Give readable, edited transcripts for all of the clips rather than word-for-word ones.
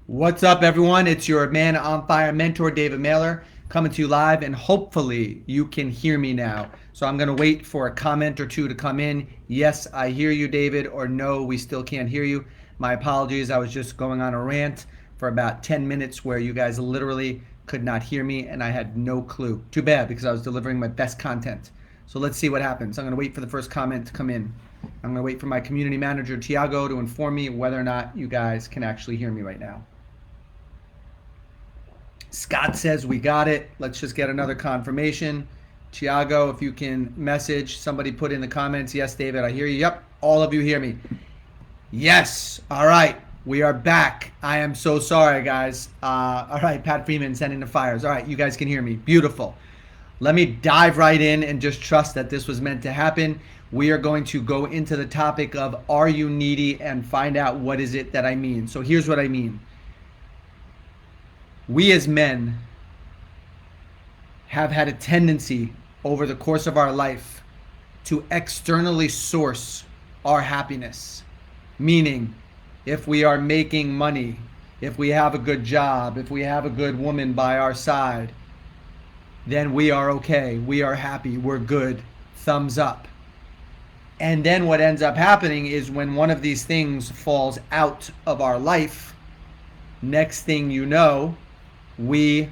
What's up, everyone? It's your man on fire mentor, David Mailer, coming to you live, and hopefully you can hear me now. So I'm going to wait for a comment or two to come in. Yes, I hear you, David, or no, we still can't hear you. My apologies. I was just going on a rant for about 10 minutes where you guys literally could not hear me, and I had no clue. Too bad, because I was delivering my best content. So let's see what happens. I'm going to wait for the first comment to come in. I'm going to wait for my community manager, Tiago, to inform me whether or not you guys can actually hear me right now. Scott says we got it. Let's just get another confirmation. Tiago, if you can message, somebody put in the comments, yes, David, I hear you. Yep, all of you hear me. Yes, all right, we are back. I am so sorry, guys. All right, Pat Freeman sending the fires. All right, you guys can hear me. Beautiful. Let me dive right in and just trust that this was meant to happen. We are going to go into the topic of are you needy and find out what is it that I mean. So here's what I mean. We as men have had a tendency over the course of our life to externally source our happiness. Meaning, if we are making money, if we have a good job, if we have a good woman by our side, then we are okay, we are happy, we're good, thumbs up. And then what ends up happening is when one of these things falls out of our life, next thing you know, we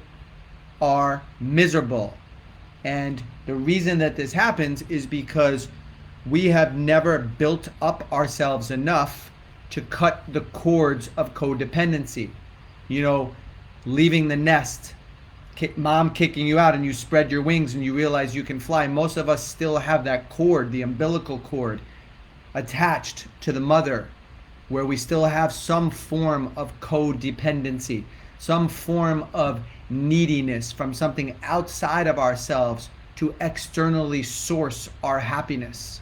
are miserable. And the reason that this happens is because we have never built up ourselves enough to cut the cords of codependency. You know, leaving the nest, mom kicking you out and you spread your wings and you realize you can fly. Most of us still have that cord, the umbilical cord, attached to the mother, where we still have some form of codependency, some form of neediness from something outside of ourselves to externally source our happiness.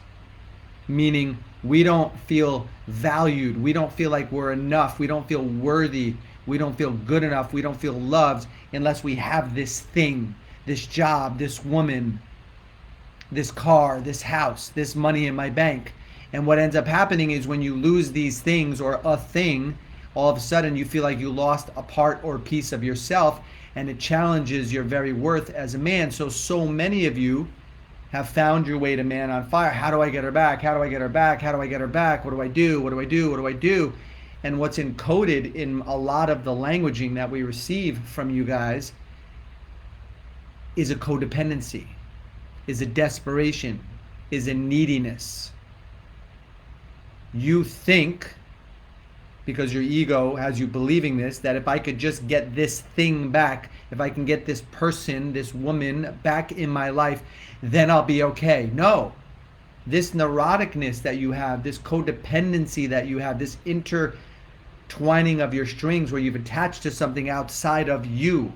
Meaning we don't feel valued, we don't feel like we're enough, we don't feel worthy, we don't feel good enough, we don't feel loved unless we have this thing, this job, this woman, this car, this house, this money in my bank. And what ends up happening is when you lose these things or a thing, all of a sudden you feel like you lost a part or piece of yourself, and it challenges your very worth as a man. So many of you have found your way to man on fire. How do I get her back? How do I get her back? How do I get her back? What do I do? What do I do? What do I do? And what's encoded in a lot of the languaging that we receive from you guys is a codependency, is a desperation, is a neediness. You think, because your ego has you believing this, that if I could just get this thing back, if I can get this person, this woman back in my life, then I'll be okay. No. This neuroticness that you have, this codependency that you have, this intertwining of your strings where you've attached to something outside of you,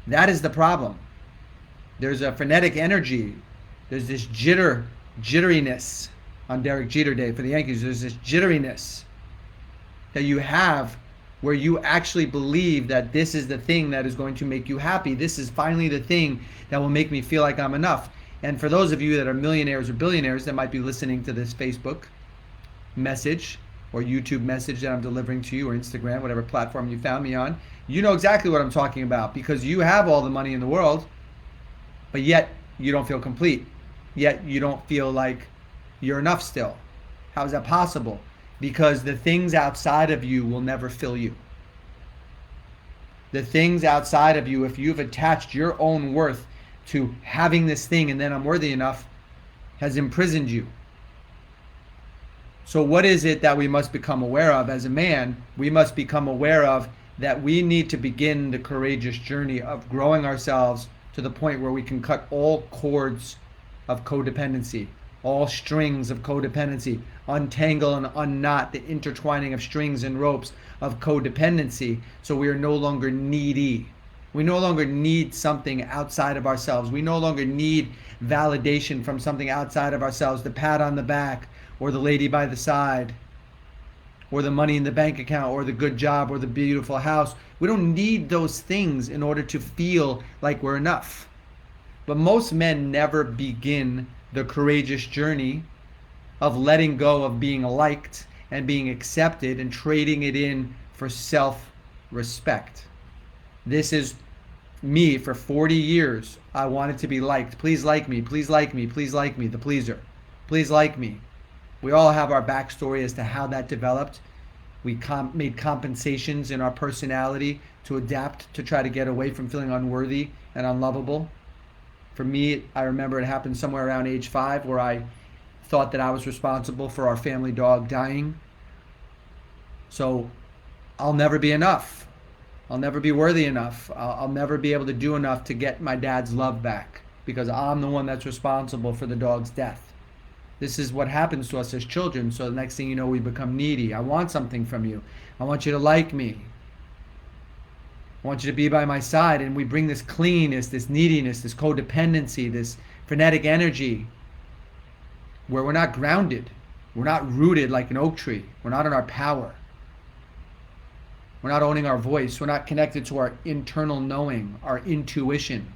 that is the problem. There's a frenetic energy. There's this jitteriness. On Derek Jeter Day for the Yankees, there's this jitteriness that you have where you actually believe that this is the thing that is going to make you happy. This is finally the thing that will make me feel like I'm enough. And for those of you that are millionaires or billionaires that might be listening to this Facebook message or YouTube message that I'm delivering to you, or Instagram, whatever platform you found me on, you know exactly what I'm talking about, because you have all the money in the world, but yet you don't feel complete. Yet you don't feel like you're enough still. How is that possible? Because the things outside of you will never fill you. The things outside of you, if you've attached your own worth to having this thing and then I'm worthy enough, has imprisoned you. So what is it that we must become aware of as a man? We must become aware of that we need to begin the courageous journey of growing ourselves to the point where we can cut all cords of codependency, all strings of codependency, untangle and unknot the intertwining of strings and ropes of codependency, so we are no longer needy. We no longer need something outside of ourselves. We no longer need validation from something outside of ourselves, the pat on the back, or the lady by the side, or the money in the bank account, or the good job, or the beautiful house. We don't need those things in order to feel like we're enough. But most men never begin the courageous journey of letting go of being liked and being accepted and trading it in for self-respect. This is me for 40 years. I wanted to be liked. Please like me, please like me, please like me, the pleaser. Please like me. We all have our backstory as to how that developed. We made compensations in our personality to adapt to try to get away from feeling unworthy and unlovable. For me, I remember it happened somewhere around age 5 where I thought that I was responsible for our family dog dying. So I'll never be enough. I'll never be worthy enough. I'll never be able to do enough to get my dad's love back because I'm the one that's responsible for the dog's death. This is what happens to us as children. So the next thing you know, we become needy. I want something from you. I want you to like me. I want you to be by my side. And we bring this clinginess, this neediness, this codependency, this frenetic energy where we're not grounded. We're not rooted like an oak tree. We're not in our power. We're not owning our voice. We're not connected to our internal knowing, our intuition.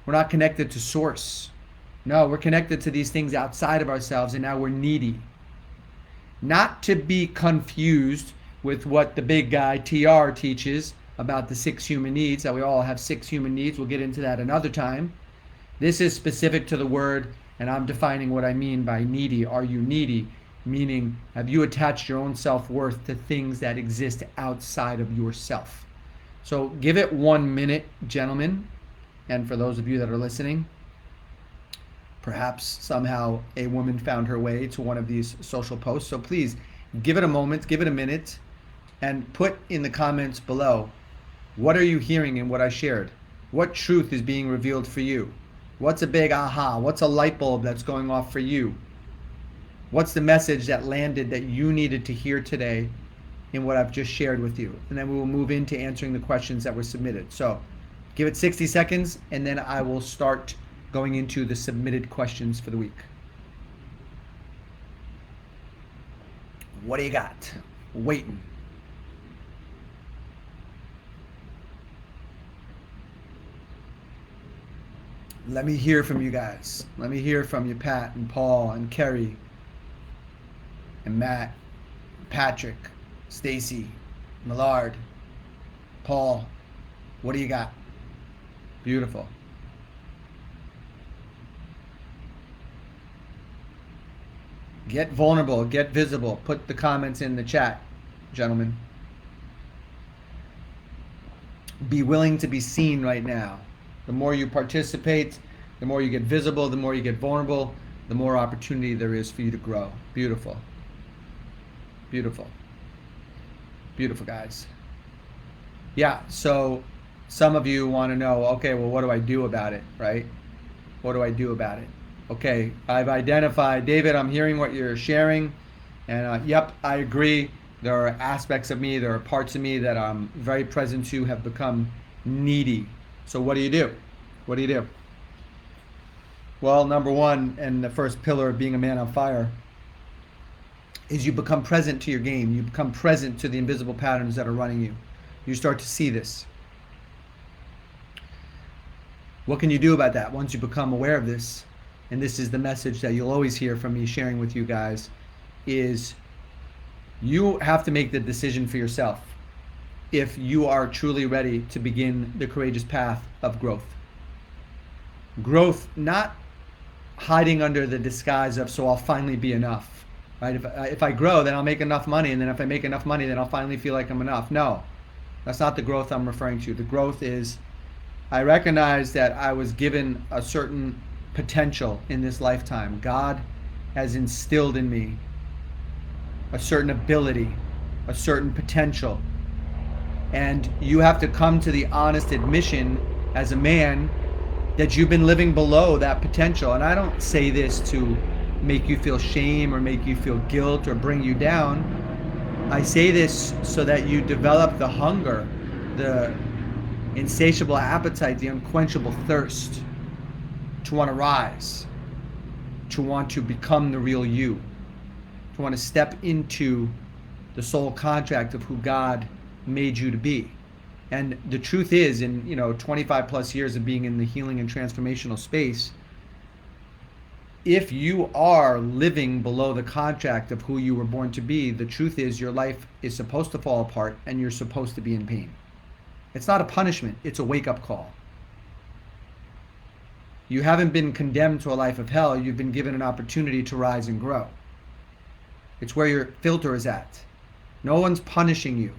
We're not connected to source. No, we're connected to these things outside of ourselves, and now we're needy. Not to be confused with what the big guy TR teaches about the 6 human needs, that we all have 6 human needs. We'll get into that another time. This is specific to the word, and I'm defining what I mean by needy. Are you needy? Meaning, have you attached your own self-worth to things that exist outside of yourself? So give it 1 minute, gentlemen, and for those of you that are listening, perhaps somehow a woman found her way to one of these social posts. So please give it a moment, give it a minute, and put in the comments below, what are you hearing in what I shared? What truth is being revealed for you? What's a big aha? What's a light bulb that's going off for you? What's the message that landed that you needed to hear today in what I've just shared with you? And then we will move into answering the questions that were submitted. So give it 60 seconds, and then I will start going into the submitted questions for the week. What do you got? Waiting. Let me hear from you guys. Let me hear from you, Pat and Paul and Kerry and Matt, Patrick, Stacy, Millard, Paul. What do you got? Beautiful. Get vulnerable, get visible. Put the comments in the chat, gentlemen. Be willing to be seen right now. The more you participate, the more you get visible, the more you get vulnerable, the more opportunity there is for you to grow. Beautiful. Beautiful. Beautiful, guys. Yeah, so some of you want to know, okay, well, what do I do about it, right? What do I do about it? Okay, I've identified, David, I'm hearing what you're sharing, and yep, I agree. There are aspects of me, there are parts of me that I'm very present to have become needy. So what do? What do you do? Well, number one, and the first pillar of being a man on fire, is you become present to your game. You become present to the invisible patterns that are running you. You start to see this. What can you do about that once you become aware of this? And this is the message that you'll always hear from me sharing with you guys, is you have to make the decision for yourself if you are truly ready to begin the courageous path of growth. Growth, not hiding under the disguise of, so I'll finally be enough, right? If I grow, then I'll make enough money, and then if I make enough money, then I'll finally feel like I'm enough. No, that's not the growth I'm referring to. The growth is, I recognize that I was given a certain potential in this lifetime. God has instilled in me a certain ability, a certain potential. And you have to come to the honest admission as a man that you've been living below that potential. And I don't say this to make you feel shame or make you feel guilt or bring you down. I say this so that you develop the hunger, the insatiable appetite, the unquenchable thirst to want to rise, to want to become the real you, to want to step into the soul contract of who God made you to be. And the truth is, in 25 plus years of being in the healing and transformational space, if you are living below the contract of who you were born to be, the truth is your life is supposed to fall apart and you're supposed to be in pain. It's not a punishment, it's a wake-up call. You haven't been condemned to a life of hell, you've been given an opportunity to rise and grow. It's where your filter is at. No one's punishing you.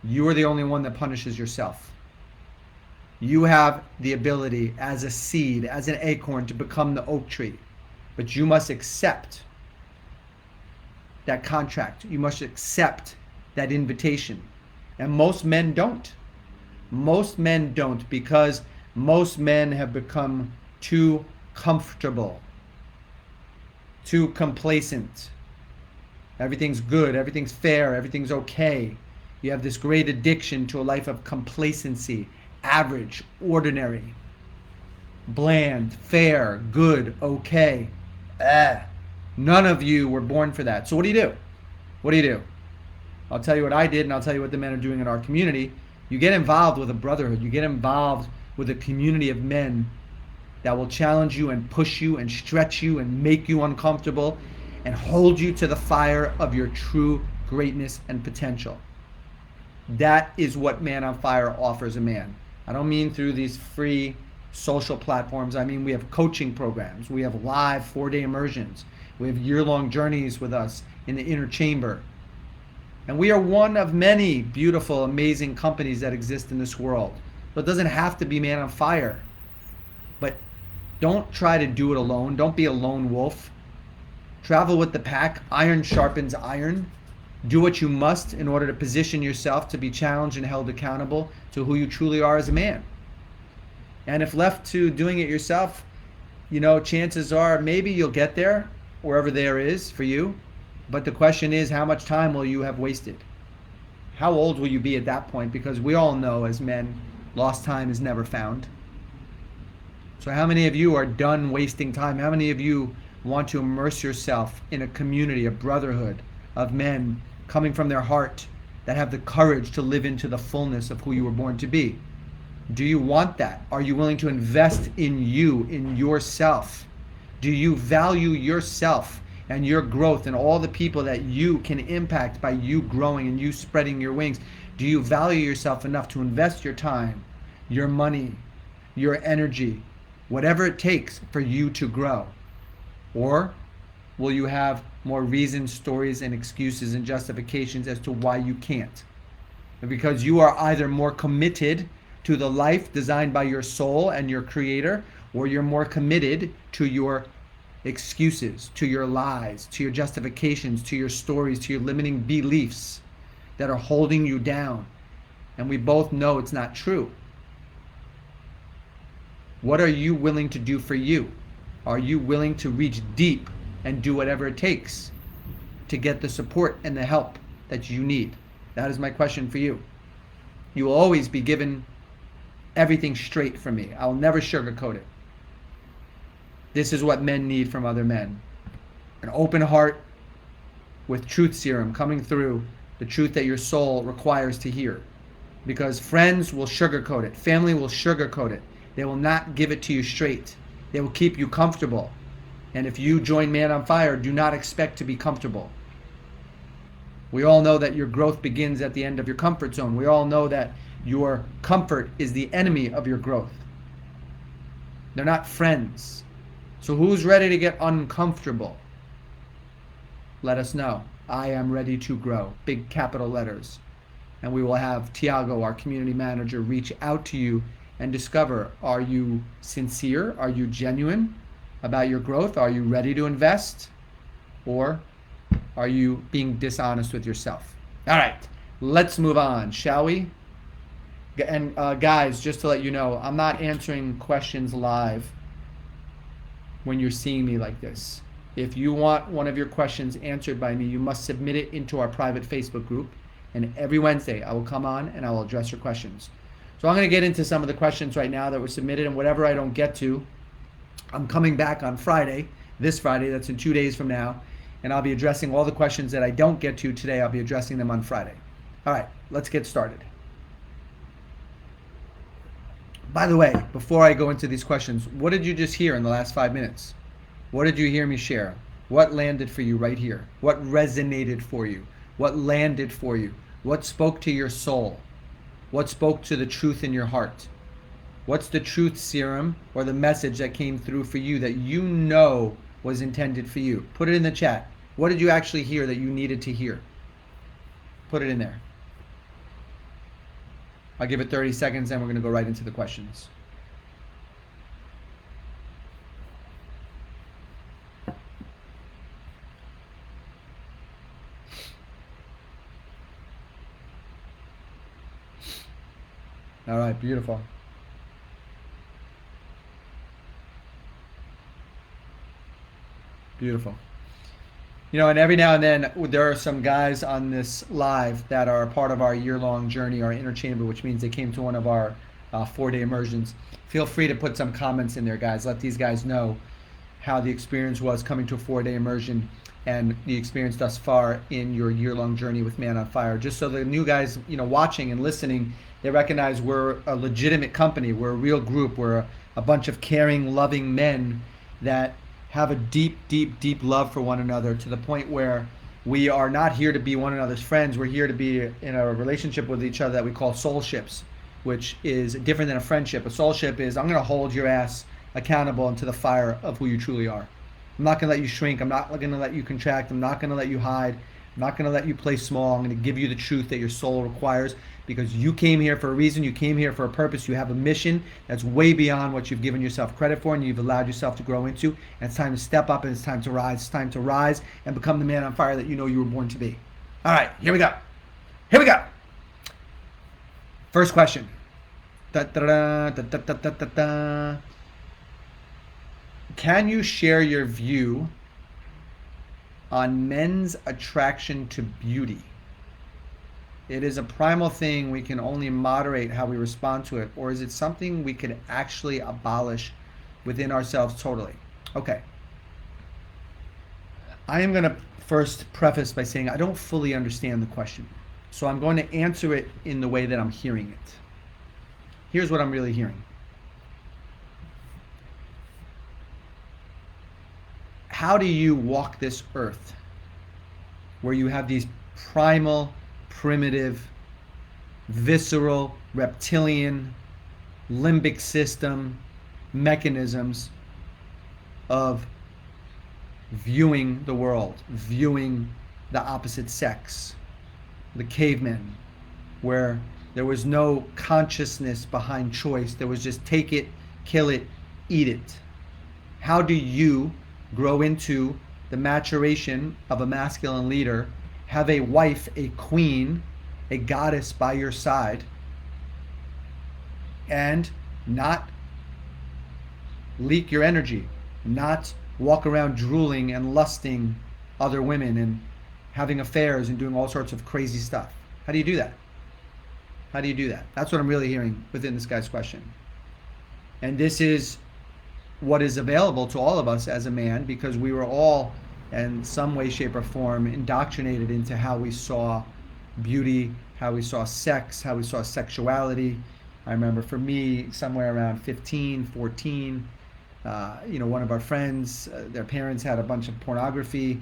You are the only one that punishes yourself. You have the ability as a seed, as an acorn, to become the oak tree. But you must accept that contract. You must accept that invitation. And most men don't. Most men don't, because most men have become too comfortable, too complacent. Everything's good, everything's fair, everything's okay. You have this great addiction to a life of complacency, average, ordinary, bland, fair, good, okay. None of you were born for that. So what do you do? What do you do? I'll tell you what I did, and I'll tell you what the men are doing in our community. You get involved with a brotherhood. You get involved with a community of men that will challenge you and push you and stretch you and make you uncomfortable and hold you to the fire of your true greatness and potential. That is what Man on Fire offers a man. I don't mean through these free social platforms. I mean, we have coaching programs. We have live 4-day immersions. We have year-long journeys with us in the inner chamber. And we are one of many beautiful, amazing companies that exist in this world. So it doesn't have to be Man on Fire. But don't try to do it alone. Don't be a lone wolf. Travel with the pack. Iron sharpens iron. Do what you must in order to position yourself to be challenged and held accountable to who you truly are as a man. And if left to doing it yourself, chances are maybe you'll get there, wherever there is for you. But the question is, how much time will you have wasted? How old will you be at that point? Because we all know as men, lost time is never found. So how many of you are done wasting time? How many of you want to immerse yourself in a community, a brotherhood of men coming from their heart that have the courage to live into the fullness of who you were born to be? Do you want that? Are you willing to invest in you, in yourself? Do you value yourself and your growth and all the people that you can impact by you growing and you spreading your wings? Do you value yourself enough to invest your time, your money, your energy, whatever it takes for you to grow? Or will you have more reasons, stories, and excuses and justifications as to why you can't? Because you are either more committed to the life designed by your soul and your creator, or you're more committed to your excuses, to your lies, to your justifications, to your stories, to your limiting beliefs that are holding you down. And we both know it's not true. What are you willing to do for you? Are you willing to reach deep and do whatever it takes to get the support and the help that you need? That is my question for you. You will always be given everything straight from me. I will never sugarcoat it. This is what men need from other men. An open heart with truth serum coming through, the truth that your soul requires to hear. Because friends will sugarcoat it. Family will sugarcoat it. They will not give it to you straight. They will keep you comfortable. And if you join Man on Fire, do not expect to be comfortable. We all know that your growth begins at the end of your comfort zone. We all know that your comfort is the enemy of your growth. They're not friends. So who's ready to get uncomfortable? Let us know. I am ready to grow. Big capital letters. And we will have Tiago, our community manager, reach out to you and discover, are you sincere? Are you genuine about your growth? Are you ready to invest? Or are you being dishonest with yourself? All right, let's move on, shall we? And guys, just to let you know, I'm not answering questions live when you're seeing me like this. If you want one of your questions answered by me, you must submit it into our private Facebook group. And every Wednesday, I will come on and I will address your questions. So I'm going to get into some of the questions right now that were submitted, and whatever I don't get to, I'm coming back on Friday, this Friday, that's in 2 days from now, and I'll be addressing all the questions that I don't get to today. I'll be addressing them on Friday. All right, let's get started. By the way, before I go into these questions, what did you just hear in the last 5 minutes? What did you hear me share? What landed for you right here? What resonated for you? What landed for you? What spoke to your soul? What spoke to the truth in your heart? What's the truth serum or the message that came through for you that you know was intended for you? Put it in the chat. What did you actually hear that you needed to hear? Put it in there. I'll give it 30 seconds and we're going to go right into the questions. All right, beautiful. Beautiful. You know, and every now and then there are some guys on this live that are part of our year-long journey, our inner chamber, which means they came to one of our 4-day immersions. Feel free to put some comments in there, guys. Let these guys know how the experience was coming to a 4-day immersion and the experience thus far in your year-long journey with Man on Fire. Just so the new guys, you know, watching and listening, they recognize we're a legitimate company. We're a real group. We're a bunch of caring, loving men that have a deep, deep, deep love for one another, to the point where we are not here to be one another's friends. We're here to be in a relationship with each other that we call soulships, which is different than a friendship. A soulship is, I'm going to hold your ass accountable into the fire of who you truly are. I'm not going to let you shrink. I'm not going to let you contract. I'm not going to let you hide. I'm not going to let you play small. I'm going to give you the truth that your soul requires, because you came here for a reason. You came here for a purpose. You have a mission that's way beyond what you've given yourself credit for and you've allowed yourself to grow into. And it's time to step up and it's time to rise. It's time to rise and become the man on fire that you know you were born to be. All right, here we go. Here we go. First question. Can you share your view on men's attraction to beauty? It is a primal thing. We can only moderate how we respond to it. Or is it something we could actually abolish within ourselves totally? Okay. I am going to first preface by saying I don't fully understand the question. So I'm going to answer it in the way that I'm hearing it. Here's what I'm really hearing. How do you walk this earth where you have these primal, primitive, visceral, reptilian, limbic system mechanisms of viewing the world, viewing the opposite sex, the cavemen, where there was no consciousness behind choice. There was just take it, kill it, eat it. How do you grow into the maturation of a masculine leader, have a wife, a queen, a goddess by your side, and not leak your energy, not walk around drooling and lusting other women and having affairs and doing all sorts of crazy stuff? How do you do that? How do you do that? That's what I'm really hearing within this guy's question. And this is what is available to all of us as a man, because we were all in some way, shape, or form indoctrinated into how we saw beauty, how we saw sex, how we saw sexuality. I remember for me, somewhere around 15, 14, one of our friends, their parents had a bunch of pornography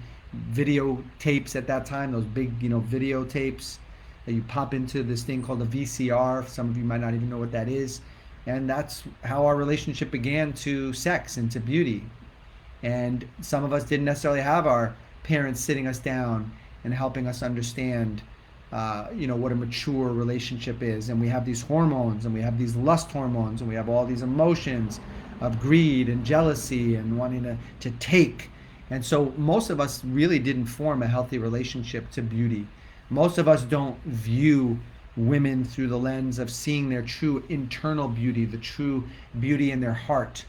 videotapes at that time, those big, videotapes that you pop into this thing called a VCR. Some of you might not even know what that is. And that's how our relationship began to sex and to beauty. And some of us didn't necessarily have our parents sitting us down and helping us understand, what a mature relationship is. And we have these hormones, and we have these lust hormones, and we have all these emotions of greed and jealousy and wanting to take. And so most of us really didn't form a healthy relationship to beauty. Most of us don't view women through the lens of seeing their true internal beauty, the true beauty in their heart.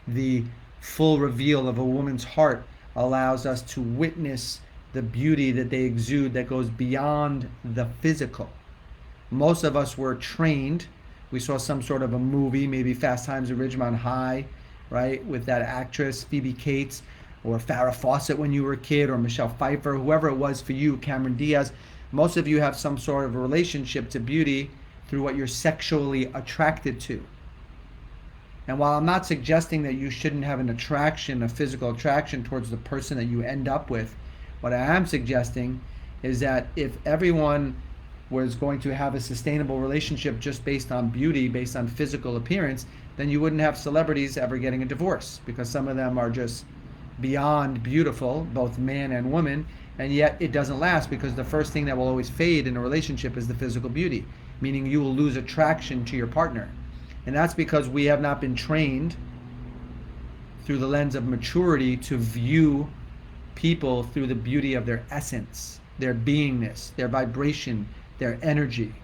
The full reveal of a woman's heart allows us to witness the beauty that they exude that goes beyond the physical. Most of us were trained. We saw some sort of a movie, maybe Fast Times at Ridgemont High, right, with that actress Phoebe Cates, or Farrah Fawcett when you were a kid, or Michelle Pfeiffer, whoever it was for you, Cameron Diaz. Most of you have some sort of a relationship to beauty through what you're sexually attracted to. And while I'm not suggesting that you shouldn't have an attraction, a physical attraction towards the person that you end up with, what I am suggesting is that if everyone was going to have a sustainable relationship just based on beauty, based on physical appearance, then you wouldn't have celebrities ever getting a divorce, because some of them are just beyond beautiful, both man and woman, and yet it doesn't last, because the first thing that will always fade in a relationship is the physical beauty, meaning you will lose attraction to your partner. And that's because we have not been trained through the lens of maturity to view people through the beauty of their essence, their beingness, their vibration, their energy.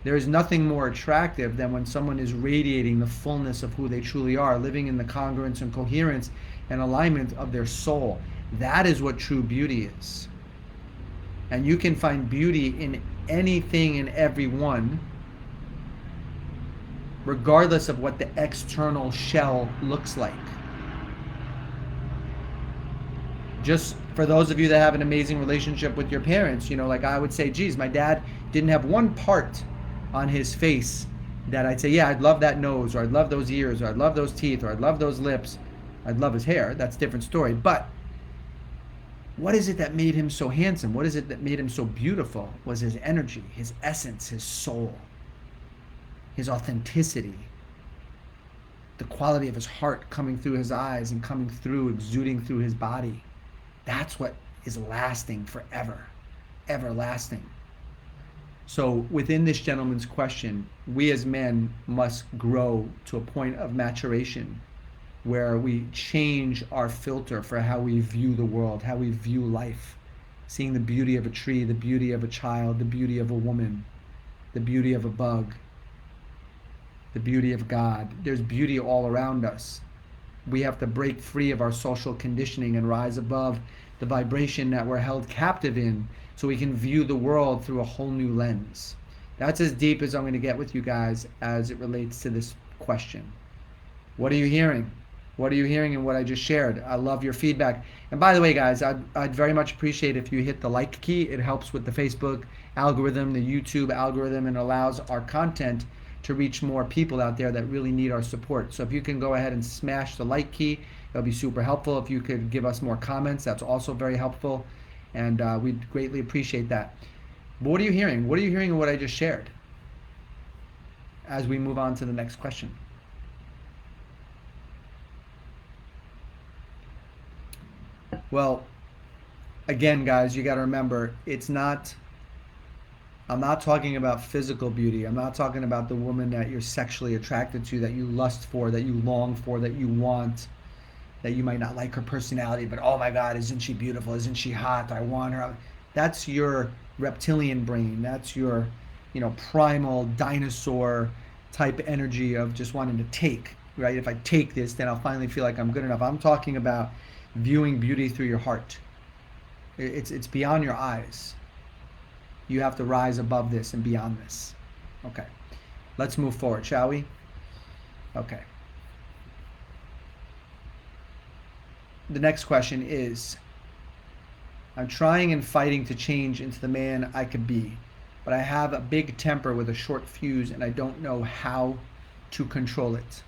There is nothing more attractive than when someone is radiating the fullness of who they truly are, living in the congruence and coherence and alignment of their soul. That is what true beauty is. And you can find beauty in anything and everyone, regardless of what the external shell looks like. Just for those of you that have an amazing relationship with your parents, like I would say, geez, my dad didn't have one part on his face that I'd say, yeah, I'd love that nose, or I'd love those ears, or I'd love those teeth, or I'd love those lips. I'd love his hair. That's a different story. But what is it that made him so handsome? What is it that made him so beautiful? Was his energy, his essence, his soul, his authenticity, the quality of his heart coming through his eyes and coming through, exuding through his body. That's what is lasting forever, everlasting. So within this gentleman's question, we as men must grow to a point of maturation where we change our filter for how we view the world, how we view life, seeing the beauty of a tree, the beauty of a child, the beauty of a woman, the beauty of a bug, the beauty of God. There's beauty all around us. We have to break free of our social conditioning and rise above the vibration that we're held captive in, so we can view the world through a whole new lens. That's as deep as I'm going to get with you guys as it relates to this question. What are you hearing? What are you hearing in what I just shared? I love your feedback. And by the way, guys, I'd very much appreciate if you hit the like key. It helps with the Facebook algorithm, the YouTube algorithm, and allows our content to reach more people out there that really need our support. So if you can go ahead and smash the like key, that'll be super helpful. If you could give us more comments, that's also very helpful. And we'd greatly appreciate that. But what are you hearing? What are you hearing in what I just shared as we move on to the next question? Well, again, guys, you got to remember, I'm not talking about physical beauty. I'm not talking about the woman that you're sexually attracted to, that you lust for, that you long for, that you want, that you might not like her personality, but oh my God, isn't she beautiful? Isn't she hot? I want her. That's your reptilian brain. That's your, primal dinosaur type energy of just wanting to take, right? If I take this, then I'll finally feel like I'm good enough. I'm talking about viewing beauty through your heart. It's beyond your eyes. You have to rise above this and beyond this. Okay, let's move forward, shall we? Okay. The next question is, I'm trying and fighting to change into the man I could be, but I have a big temper with a short fuse and I don't know how to control it.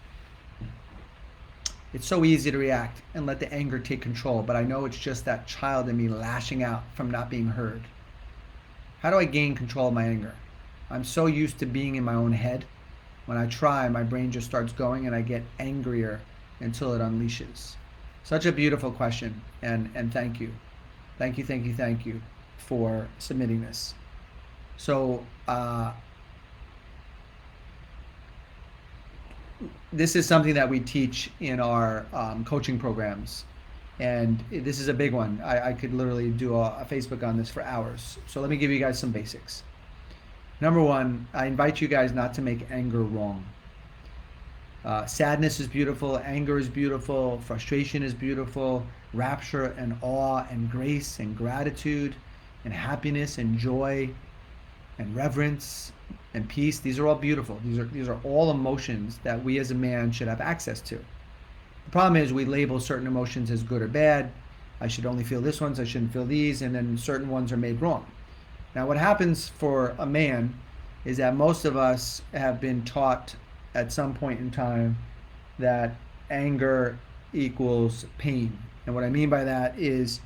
It's so easy to react and let the anger take control, but I know it's just that child in me lashing out from not being heard. How do I gain control of my anger? I'm so used to being in my own head. When I try, my brain just starts going and I get angrier until it unleashes. Such a beautiful question, and thank you. Thank you for submitting this. So, this is something that we teach in our coaching programs, and this is a big one. I could literally do a Facebook on this for hours. So let me give you guys some basics. Number one, I invite you guys not to make anger wrong. Sadness is beautiful, anger is beautiful, frustration is beautiful, rapture and awe and grace and gratitude and happiness and joy and reverence and peace. These are all beautiful. These are all emotions that we as a man should have access to. The problem is we label certain emotions as good or bad. I should only feel this ones, I shouldn't feel these, and then certain ones are made wrong. Now what happens for a man is that most of us have been taught at some point in time that anger equals pain. And what I mean by that is,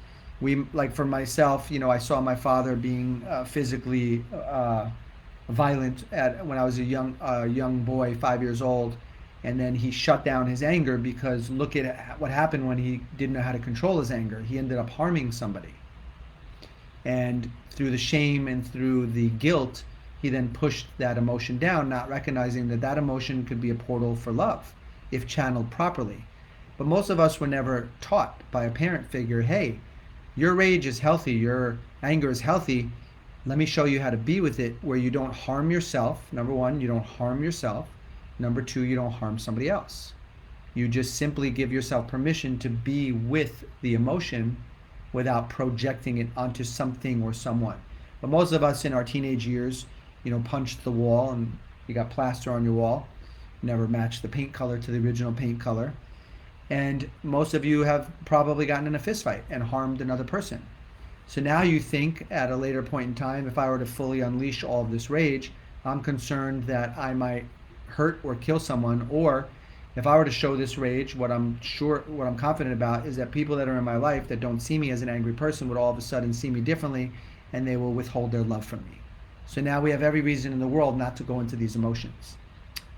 like for myself, I saw my father being physically violent when I was a young boy, 5 years old, and then he shut down his anger because look at what happened when he didn't know how to control his anger. He ended up harming somebody, and through the shame and through the guilt, he then pushed that emotion down, not recognizing that that emotion could be a portal for love if channeled properly. But most of us were never taught by a parent figure, hey, your rage is healthy, your anger is healthy. Let me show you how to be with it where you don't harm yourself. Number one, you don't harm yourself. Number two, you don't harm somebody else. You just simply give yourself permission to be with the emotion without projecting it onto something or someone. But most of us in our teenage years, punched the wall and you got plaster on your wall, never matched the paint color to the original paint color. And most of you have probably gotten in a fist fight and harmed another person. So now you think at a later point in time, if I were to fully unleash all of this rage, I'm concerned that I might hurt or kill someone. Or if I were to show this rage, what I'm confident about is that people that are in my life that don't see me as an angry person would all of a sudden see me differently, and they will withhold their love from me. So now we have every reason in the world not to go into these emotions.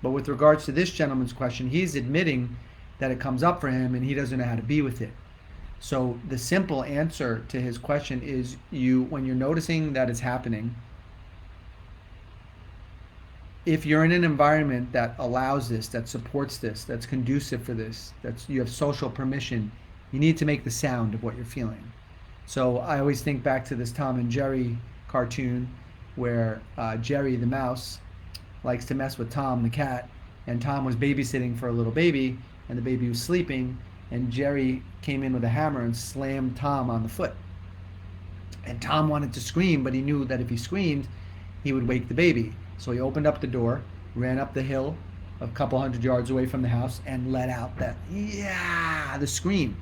But with regards to this gentleman's question, he's admitting that it comes up for him and he doesn't know how to be with it. So the simple answer to his question is, when you're noticing that it's happening, if you're in an environment that allows this, that supports this, that's conducive for this, you have social permission, you need to make the sound of what you're feeling. So I always think back to this Tom and Jerry cartoon where Jerry the mouse likes to mess with Tom the cat, and Tom was babysitting for a little baby and the baby was sleeping, and Jerry came in with a hammer and slammed Tom on the foot. And Tom wanted to scream, but he knew that if he screamed, he would wake the baby. So he opened up the door, ran up the hill a couple 100 yards away from the house, and let out the scream.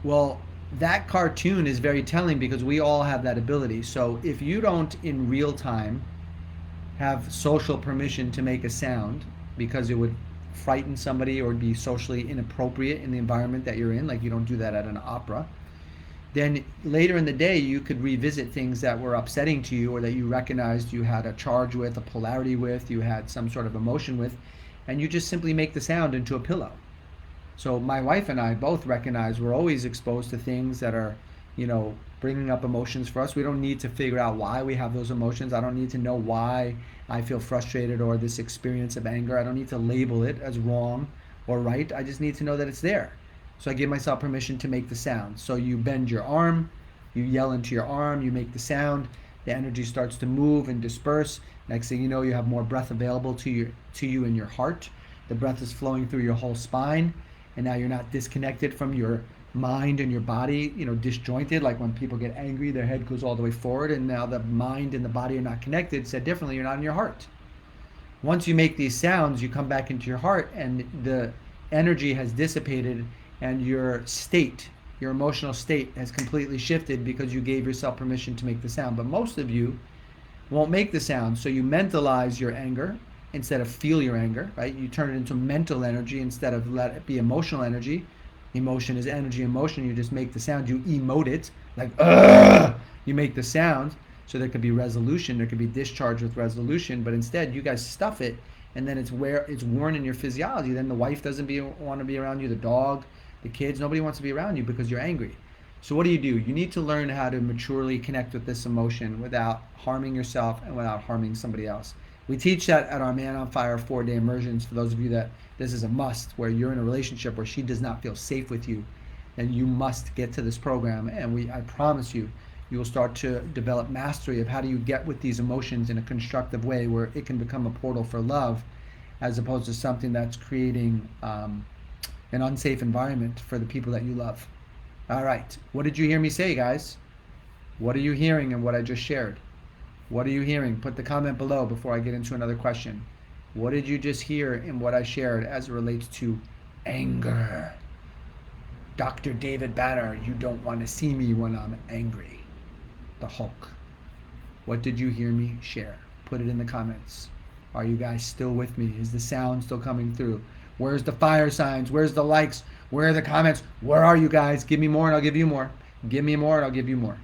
Well, that cartoon is very telling because we all have that ability. So if you don't in real time have social permission to make a sound because it would frighten somebody or be socially inappropriate in the environment that you're in, like you don't do that at an opera, then later in the day you could revisit things that were upsetting to you or that you recognized you had a charge with, a polarity with, you had some sort of emotion with, and you just simply make the sound into a pillow. So my wife and I both recognize we're always exposed to things that are, bringing up emotions for us. We don't need to figure out why we have those emotions. I don't need to know why I feel frustrated or this experience of anger. I don't need to label it as wrong or right. I just need to know that it's there. So I give myself permission to make the sound. So you bend your arm, you yell into your arm, you make the sound, the energy starts to move and disperse. Next thing you know, you have more breath available to you in your heart. The breath is flowing through your whole spine, and now you're not disconnected from your mind and your body, disjointed. Like when people get angry, their head goes all the way forward, and now the mind and the body are not connected. Said differently, you're not in your heart. Once you make these sounds, you come back into your heart, and the energy has dissipated, and your emotional state has completely shifted because you gave yourself permission to make the sound. But most of you won't make the sound, so you mentalize your anger instead of feel your anger, right? You turn it into mental energy instead of let it be emotional energy. Emotion is energy in motion. You just make the sound. You emote it like you make the sound. So there could be resolution. There could be discharge with resolution. But instead, you guys stuff it, and then it's worn in your physiology. Then the wife doesn't want to be around you. The dog, the kids, nobody wants to be around you because you're angry. So what do? You need to learn how to maturely connect with this emotion without harming yourself and without harming somebody else. We teach that at our Man on Fire 4-day immersions. For those of you that this is a must, where you're in a relationship where she does not feel safe with you, then you must get to this program. And I promise you, you will start to develop mastery of how do you get with these emotions in a constructive way where it can become a portal for love, as opposed to something that's creating an unsafe environment for the people that you love. All right. What did you hear me say, guys? What are you hearing in what I just shared? What are you hearing? Put the comment below before I get into another question. What did you just hear in what I shared as it relates to anger? Dr. David Banner, you don't want to see me when I'm angry. The Hulk. What did you hear me share? Put it in the comments. Are you guys still with me? Is the sound still coming through? Where's the fire signs? Where's the likes? Where are the comments? Where are you guys? Give me more and I'll give you more. Give me more and I'll give you more.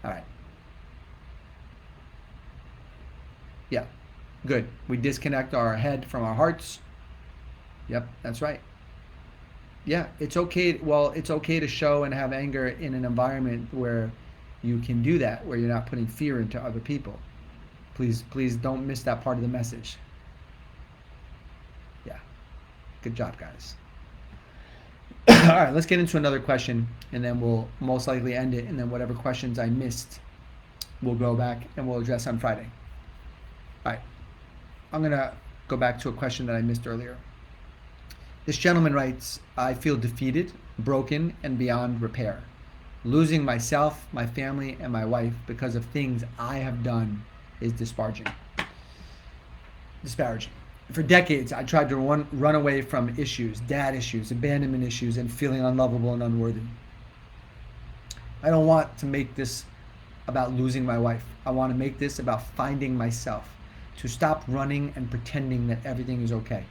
All right. Yeah, good. We disconnect our head from our hearts. Yep, that's right. Yeah, it's okay. Well, it's okay to show and have anger in an environment where you can do that, where you're not putting fear into other people. Please don't miss that part of the message. Yeah, good job, guys. All right, let's get into another question, and then we'll most likely end it, and then whatever questions I missed, we'll go back and we'll address on Friday. All right, I'm going to go back to a question that I missed earlier. This gentleman writes, I feel defeated, broken, and beyond repair. Losing myself, my family, and my wife because of things I have done is disparaging. For decades, I tried to run away from issues, dad issues, abandonment issues, and feeling unlovable and unworthy. I don't want to make this about losing my wife. I want to make this about finding myself, to stop running and pretending that everything is okay.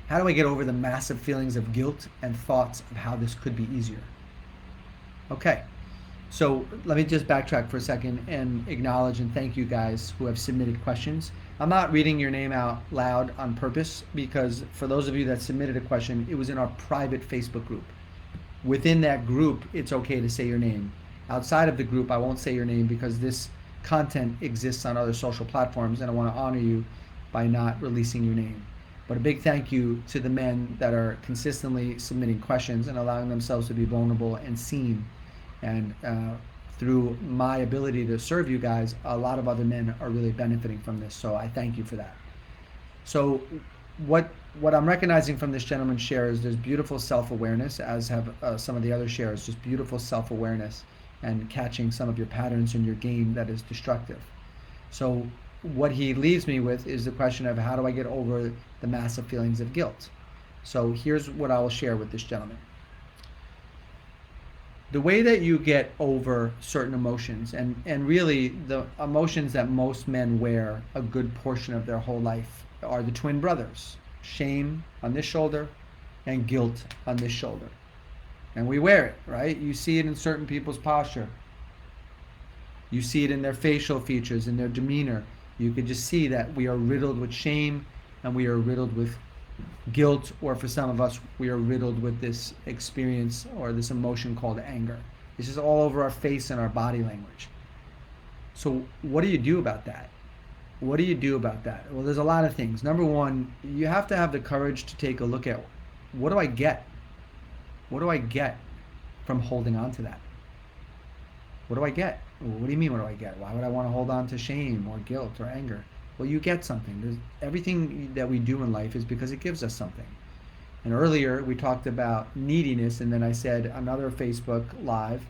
How do I get over the massive feelings of guilt and thoughts of how this could be easier? Okay, so let me just backtrack for a second and acknowledge and thank you guys who have submitted questions. I'm not reading your name out loud on purpose because for those of you that submitted a question, it was in our private Facebook group. Within that group, it's okay to say your name. Outside of the group, I won't say your name because this content exists on other social platforms and I want to honor you by not releasing your name. But a big thank you to the men that are consistently submitting questions and allowing themselves to be vulnerable and seen. And through my ability to serve you guys, a lot of other men are really benefiting from this. So I thank you for that. So what I'm recognizing from this gentleman's share is there's beautiful self-awareness, as have some of the other shares, just beautiful self-awareness and catching some of your patterns in your game that is destructive. So what he leaves me with is the question of how do I get over the massive feelings of guilt? So here's what I will share with this gentleman. The way that you get over certain emotions, and really the emotions that most men wear a good portion of their whole life, are the twin brothers. Shame on this shoulder and guilt on this shoulder. And we wear it, right? You see it in certain people's posture. You see it in their facial features, in their demeanor. You could just see that we are riddled with shame and we are riddled with guilt, or for some of us, we are riddled with this experience or this emotion called anger. This is all over our face and our body language. So what do you do about that? What do you do about that? Well, there's a lot of things. Number one, you have to have the courage to take a look at, what do I get? What do I get from holding on to that? What do I get? Well, what do you mean, what do I get? Why would I want to hold on to shame or guilt or anger? Well, you get something. Everything that we do in life is because it gives us something. And earlier we talked about neediness, and then I said another Facebook Live,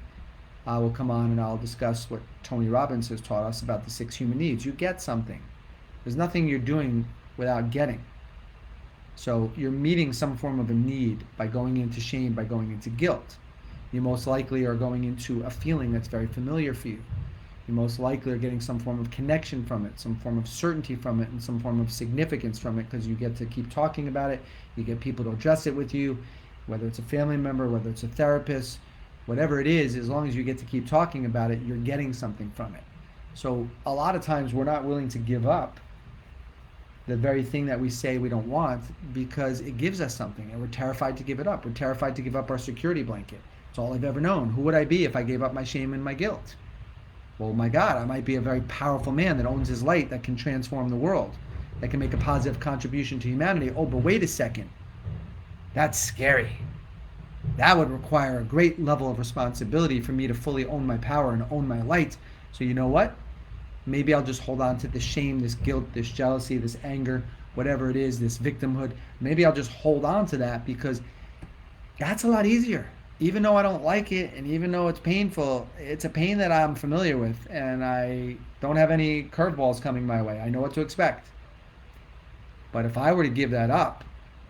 I will come on and I'll discuss what Tony Robbins has taught us about the 6 human needs. You get something. There's nothing you're doing without getting. So you're meeting some form of a need by going into shame, by going into guilt. You most likely are going into a feeling that's very familiar for you. You most likely are getting some form of connection from it, some form of certainty from it, and some form of significance from it because you get to keep talking about it. You get people to address it with you, whether it's a family member, whether it's a therapist, whatever it is, as long as you get to keep talking about it, you're getting something from it. So a lot of times we're not willing to give up the very thing that we say we don't want because it gives us something and we're terrified to give it up. We're terrified to give up our security blanket. It's all I've ever known. Who would I be if I gave up my shame and my guilt? Well, my God, I might be a very powerful man that owns his light, that can transform the world, that can make a positive contribution to humanity. Oh, but wait a second. That's scary. That would require a great level of responsibility for me to fully own my power and own my light. So you know what? Maybe I'll just hold on to this shame, this guilt, this jealousy, this anger, whatever it is, this victimhood. Maybe I'll just hold on to that because that's a lot easier. Even though I don't like it and even though it's painful, it's a pain that I'm familiar with and I don't have any curveballs coming my way. I know what to expect. But if I were to give that up,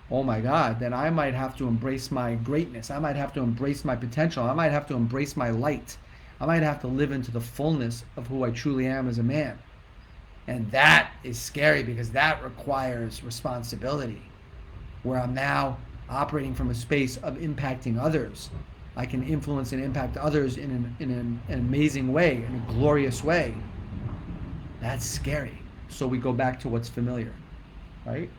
oh my God, then I might have to embrace my greatness. I might have to embrace my potential. I might have to embrace my light. I might have to live into the fullness of who I truly am as a man. And that is scary because that requires responsibility, where I'm now operating from a space of impacting others. I can influence and impact others in an amazing way, in a glorious way. That's scary. So we go back to what's familiar, right?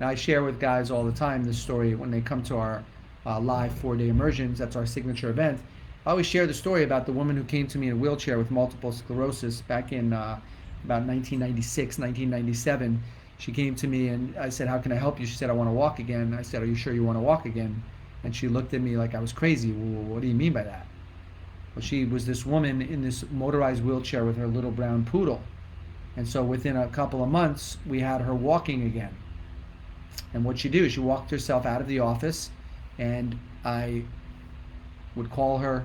Now, I share with guys all the time this story when they come to our live 4-day immersions. That's our signature event. I always share the story about the woman who came to me in a wheelchair with multiple sclerosis back in about 1996, 1997. She came to me and I said, "How can I help you?" She said, "I want to walk again." I said, "Are you sure you want to walk again?" And she looked at me like I was crazy. "Well, what do you mean by that?" Well, she was this woman in this motorized wheelchair with her little brown poodle. And so within a couple of months, we had her walking again. And what she do, she walked herself out of the office, and I would call her,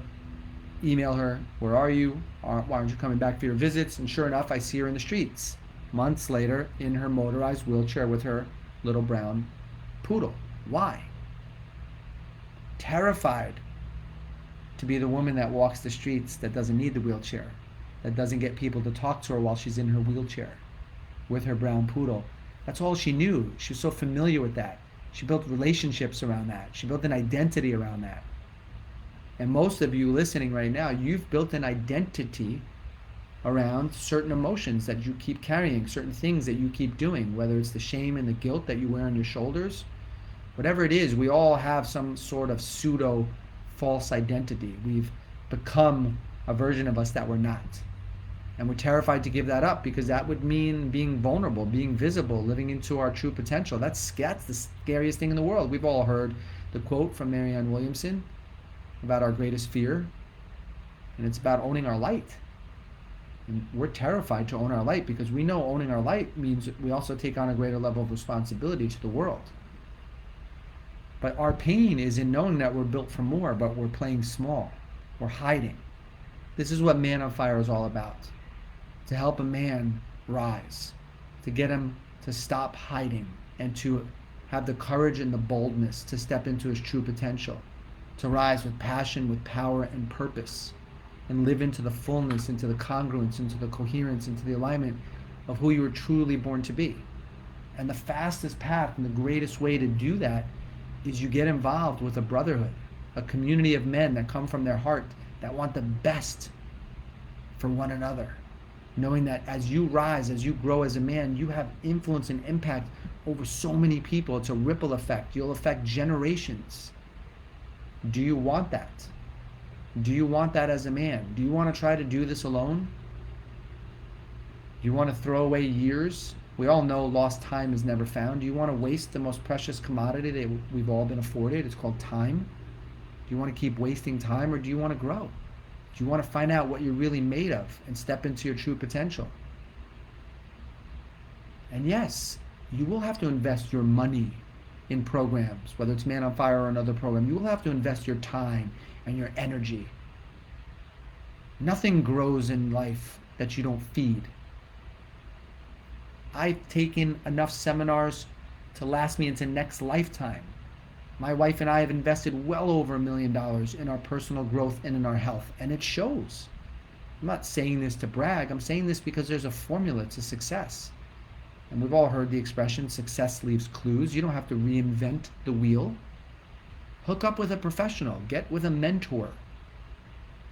email her, "Where are you? Why aren't you coming back for your visits?" And sure enough, I see her in the streets months later in her motorized wheelchair with her little brown poodle. Why? Terrified to be the woman that walks the streets, that doesn't need the wheelchair, that doesn't get people to talk to her while she's in her wheelchair with her brown poodle. That's all she knew. She was so familiar with that. She built relationships around that. She built an identity around that. And most of you listening right now, you've built an identity around certain emotions that you keep carrying, certain things that you keep doing, whether it's the shame and the guilt that you wear on your shoulders. Whatever it is, we all have some sort of pseudo false identity. We've become a version of us that we're not. And we're terrified to give that up because that would mean being vulnerable, being visible, living into our true potential. That's the scariest thing in the world. We've all heard the quote from Marianne Williamson about our greatest fear, and it's about owning our light. And we're terrified to own our light because we know owning our light means we also take on a greater level of responsibility to the world. But our pain is in knowing that we're built for more, but we're playing small. We're hiding. This is what Man on Fire is all about. To help a man rise, to get him to stop hiding and to have the courage and the boldness to step into his true potential, to rise with passion, with power and purpose, and live into the fullness, into the congruence, into the coherence, into the alignment of who you were truly born to be. And the fastest path and the greatest way to do that is you get involved with a brotherhood, a community of men that come from their heart, that want the best for one another. Knowing that as you rise, as you grow as a man, you have influence and impact over so many people. It's a ripple effect. You'll affect generations. Do you want that? Do you want that as a man? Do you want to try to do this alone? Do you want to throw away years? We all know lost time is never found. Do you want to waste the most precious commodity that we've all been afforded? It's called time. Do you want to keep wasting time, or do you want to grow? Do you want to find out what you're really made of and step into your true potential? And yes, you will have to invest your money in programs, whether it's Man on Fire or another program. You will have to invest your time and your energy. Nothing grows in life that you don't feed. I've taken enough seminars to last me into next lifetime. My wife and I have invested well over $1 million in our personal growth and in our health, and it shows. I'm not saying this to brag. I'm saying this because there's a formula to success. And we've all heard the expression, success leaves clues. You don't have to reinvent the wheel. Hook up with a professional. Get with a mentor.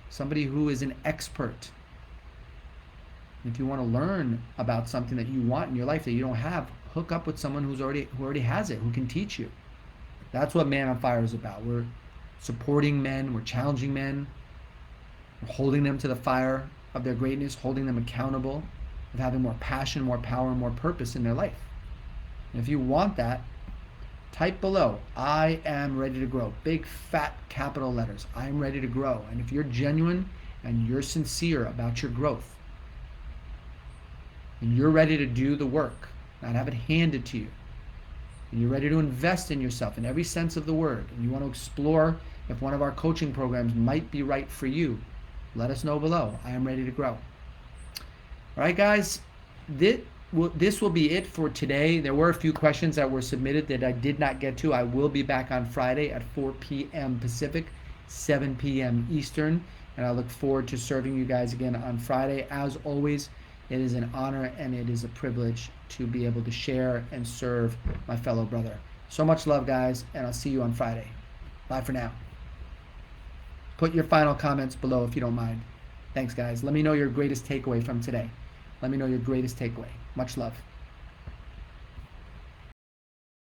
Somebody who is an expert. If you want to learn about something that you want in your life that you don't have, hook up with someone who already has it, who can teach you. That's what Man on Fire is about. We're supporting men, we're challenging men, we're holding them to the fire of their greatness, holding them accountable, of having more passion, more power, and more purpose in their life. And if you want that, type below, "I am ready to grow." Big fat capital letters. I am ready to grow. And if you're genuine and you're sincere about your growth, and you're ready to do the work, not have it handed to you, and you're ready to invest in yourself in every sense of the word, and you want to explore if one of our coaching programs might be right for you, let us know below. I am ready to grow. All right, guys, this will be it for today. There were a few questions that were submitted that I did not get to. I will be back on Friday at 4 p.m. Pacific, 7 p.m. Eastern, and I look forward to serving you guys again on Friday. As always, It is an honor and it is a privilege to be able to share and serve my fellow brother. So much love, guys, and I'll see you on Friday. Bye for now. Put your final comments below if you don't mind. Thanks, guys. Let me know your greatest takeaway from today. Let me know your greatest takeaway. Much love.